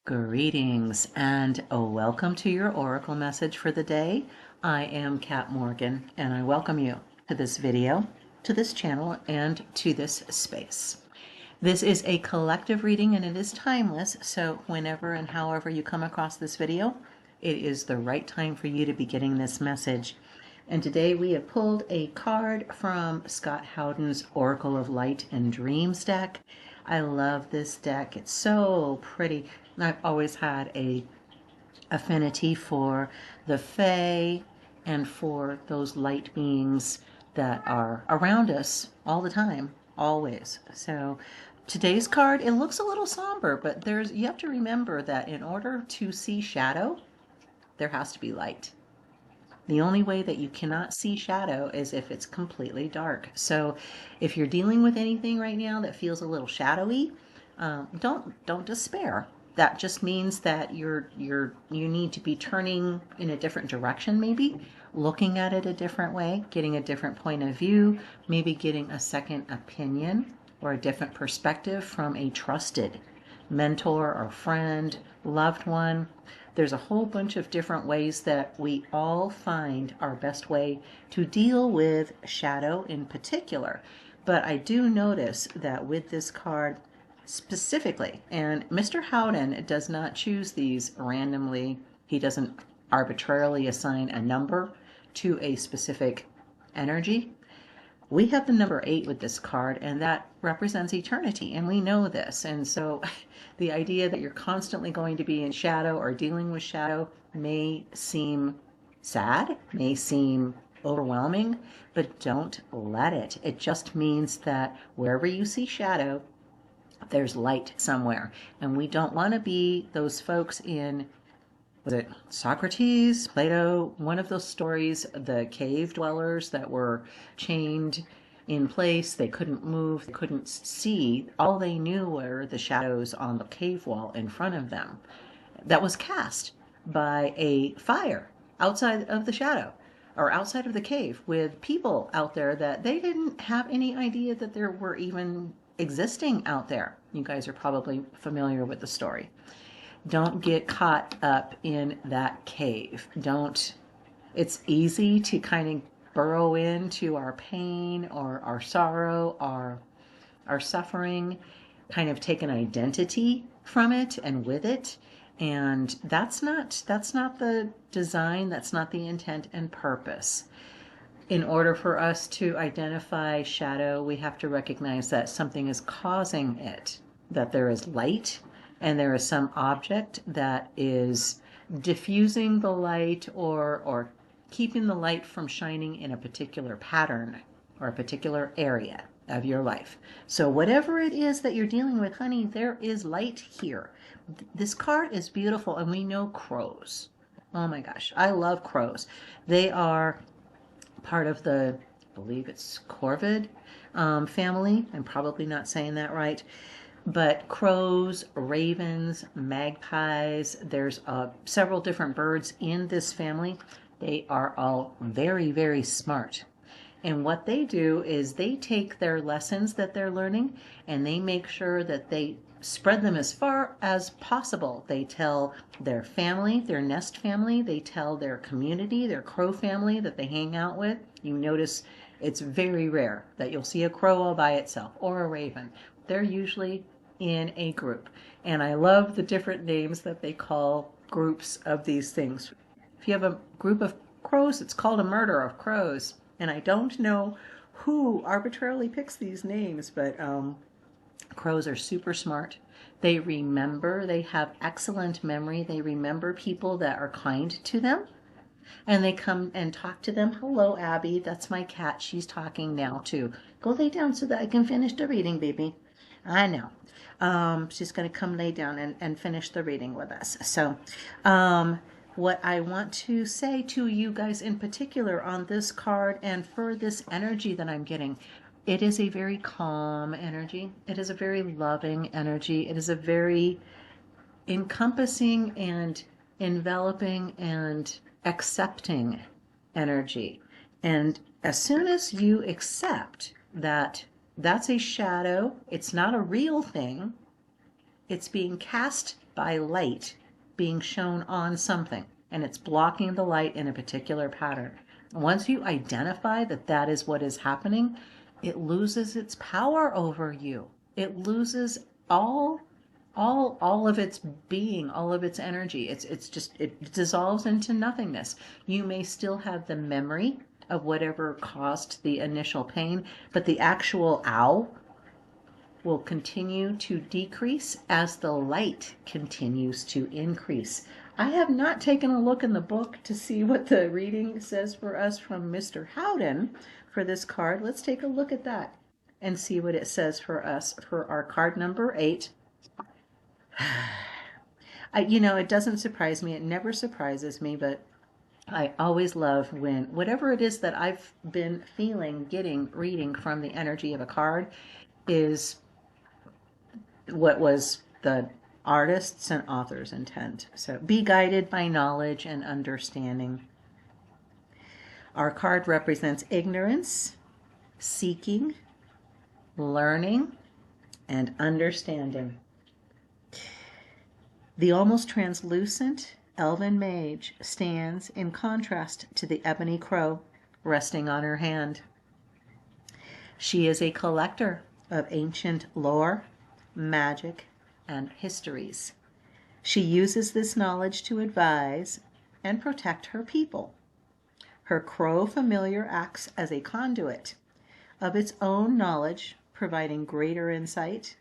Greetings and welcome to your oracle message for the day. I am Kat Morgan and I welcome you to this video, to this channel, and to this space. This is a collective reading and it is timeless, so whenever and however you come across this video, it is the right time for you to be getting this message. And today we have pulled a card from Scot Howden's Oracle of Light and Dreams deck. I love this deck. It's so pretty. I've always had a affinity for the Fae and for those light beings that are around us all the time, always. So today's card, it looks a little somber, but you have to remember that in order to see shadow, there has to be light. The only way that you cannot see shadow is if it's completely dark. So if you're dealing with anything right now that feels a little shadowy, don't despair. That just means that you need to be turning in a different direction, maybe looking at it a different way, getting a different point of view, maybe getting a second opinion or a different perspective from a trusted mentor or friend, loved one. There's a whole bunch of different ways that we all find our best way to deal with shadow in particular. But I do notice that with this card specifically, and Mr. Howden does not choose these randomly. He doesn't arbitrarily assign a number to a specific energy. We have the number 8 with this card, and that represents eternity, and we know this. And so the idea that you're constantly going to be in shadow or dealing with shadow may seem sad, may seem overwhelming, but don't let it. It just means that wherever you see shadow, there's light somewhere. And we don't want to be those folks in, was it Socrates, Plato, one of those stories, the cave dwellers that were chained in place. They couldn't move, they couldn't see. All they knew were the shadows on the cave wall in front of them. That was cast by a fire outside of the shadow or outside of the cave, with people out there that they didn't have any idea that there were even existing out there. You guys are probably familiar with the story. Don't get caught up in that cave. It's easy to kind of burrow into our pain or our sorrow, our suffering, kind of take an identity from it and with it. And that's not the design, that's not the intent and purpose. In order for us to identify shadow, we have to recognize that something is causing it, that there is light and there is some object that is diffusing the light or keeping the light from shining in a particular pattern or a particular area of your life. So whatever it is that you're dealing with, honey, there is light here. This card is beautiful, and we know crows. Oh my gosh, I love crows. They are part of the, I believe it's corvid family. I'm probably not saying that right. But crows, ravens, magpies, there's several different birds in this family. They are all very, very smart. And what they do is they take their lessons that they're learning and they make sure that they spread them as far as possible. They tell their family, their nest family, they tell their community, their crow family that they hang out with. You notice it's very rare that you'll see a crow all by itself or a raven. They're usually in a group. And I love the different names that they call groups of these things. If you have a group of crows, it's called a murder of crows. And I don't know who arbitrarily picks these names, but crows are super smart. They remember, they have excellent memory. They remember people that are kind to them. And they come and talk to them. Hello, Abby. That's my cat. She's talking now, too. Go lay down so that I can finish the reading, baby. I know. She's going to come lay down and finish the reading with us. So, what I want to say to you guys in particular on this card and for this energy that I'm getting, it is a very calm energy. It is a very loving energy. It is a very encompassing and enveloping and accepting energy. And as soon as you accept that that's a shadow, it's not a real thing, it's being cast by light being shown on something, and it's blocking the light in a particular pattern. Once you identify that that is what is happening, it loses its power over you. It loses all of its being, all of its energy. It's just, it dissolves into nothingness. You may still have the memory of whatever caused the initial pain, but the actual ow will continue to decrease as the light continues to increase. I have not taken a look in the book to see what the reading says for us from Mr. Howden for this card. Let's take a look at that and see what it says for us for our card number 8. It doesn't surprise me. It never surprises me, but I always love when whatever it is that I've been feeling, reading from the energy of a card is what was the artist's and author's intent. So be guided by knowledge and understanding. Our card represents ignorance, seeking, learning, and understanding. The almost translucent elven mage stands in contrast to the ebony crow resting on her hand. She is a collector of ancient lore, magic, and histories. She uses this knowledge to advise and protect her people. Her crow familiar acts as a conduit of its own knowledge, providing greater insight,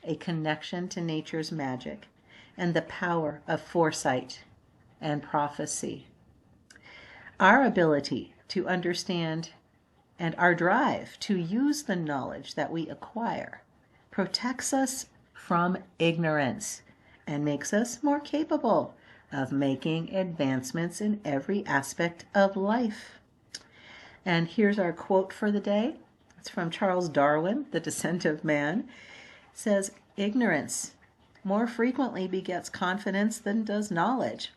a connection to nature's magic, and the power of foresight and prophecy. Our ability to understand and our drive to use the knowledge that we acquire protects us from ignorance and makes us more capable of making advancements in every aspect of life. And here's our quote for the day. It's from Charles Darwin, The Descent of Man. It says, "Ignorance more frequently begets confidence than does knowledge.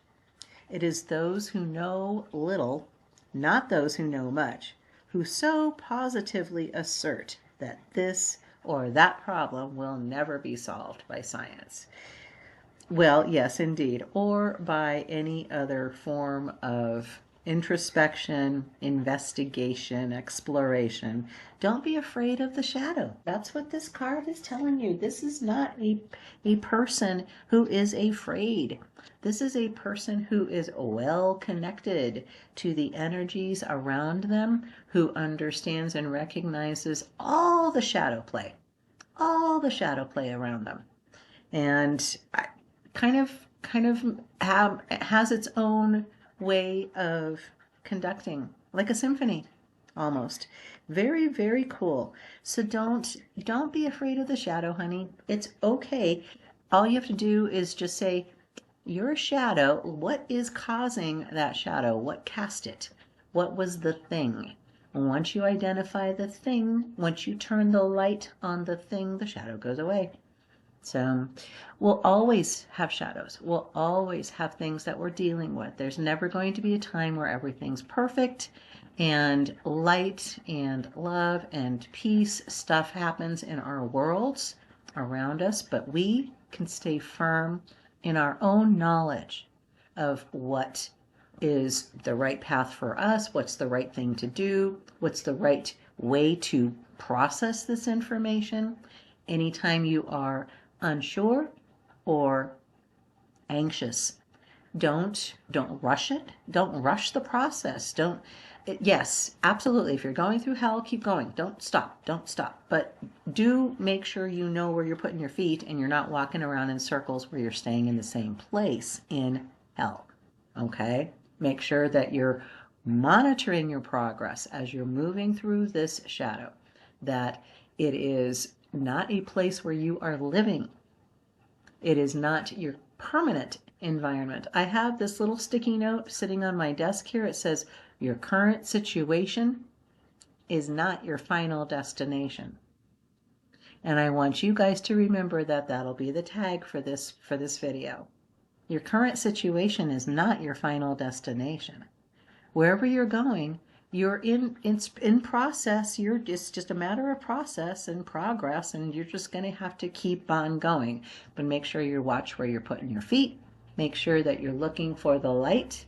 It is those who know little, not those who know much, who so positively assert that this or that problem will never be solved by science." Well, yes, indeed, or by any other form of introspection, investigation, exploration. Don't be afraid of the shadow. That's what this card is telling you. This is not a person who is afraid. This is a person who is well connected to the energies around them, who understands and recognizes all the shadow play around them. And kind of has its own way of conducting, like a symphony almost. Very, very cool. So don't be afraid of the shadow, honey. It's okay. All you have to do is just say, your shadow, what is causing that shadow? What cast it? What was the thing? Once you identify the thing, once you turn the light on the thing, the shadow goes away. So we'll always have shadows. We'll always have things that we're dealing with. There's never going to be a time where everything's perfect and light and love and peace. Stuff happens in our worlds around us, but we can stay firm in our own knowledge of what is the right path for us, what's the right thing to do, what's the right way to process this information. Anytime you are unsure or anxious, don't rush it. Don't rush the process. Yes, absolutely. If you're going through hell, keep going. Don't stop. But do make sure you know where you're putting your feet and you're not walking around in circles where you're staying in the same place in hell. Okay? Make sure that you're monitoring your progress as you're moving through this shadow, that it is not a place where you are living. It is not your permanent environment. I have this little sticky note sitting on my desk here. It says, your current situation is not your final destination. And I want you guys to remember that that'll be the tag for this video. Your current situation is not your final destination. Wherever you're going, You're in process. It's just a matter of process and progress, and you're just going to have to keep on going. But make sure you watch where you're putting your feet. Make sure that you're looking for the light.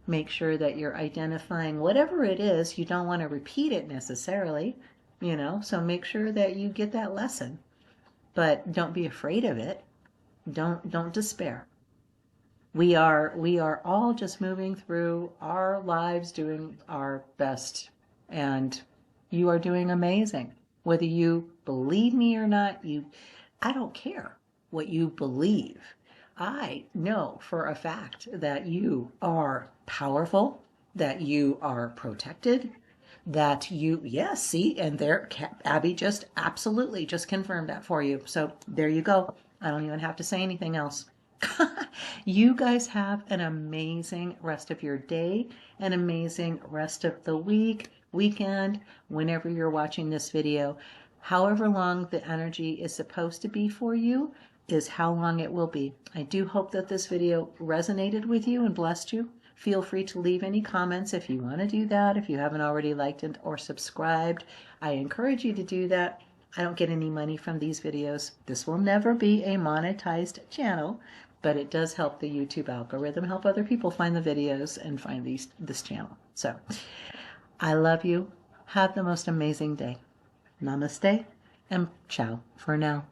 Make sure that you're identifying whatever it is. You don't want to repeat it necessarily, so make sure that you get that lesson. But don't be afraid of it. Don't despair. We are all just moving through our lives doing our best, and you are doing amazing. Whether you believe me or not, I don't care what you believe. I know for a fact that you are powerful, that you are protected, that yes, see, and there, Abby just absolutely just confirmed that for you. So there you go. I don't even have to say anything else. You guys have an amazing rest of your day, an amazing rest of the weekend, whenever you're watching this video. However long the energy is supposed to be for you is how long it will be. I do hope that this video resonated with you and blessed you. Feel free to leave any comments if you want to do that. If you haven't already liked it or subscribed, I encourage you to do that. I don't get any money from these videos. This will never be a monetized channel, but it does help the YouTube algorithm, help other people find the videos and find this channel. So I love you. Have the most amazing day. Namaste and ciao for now.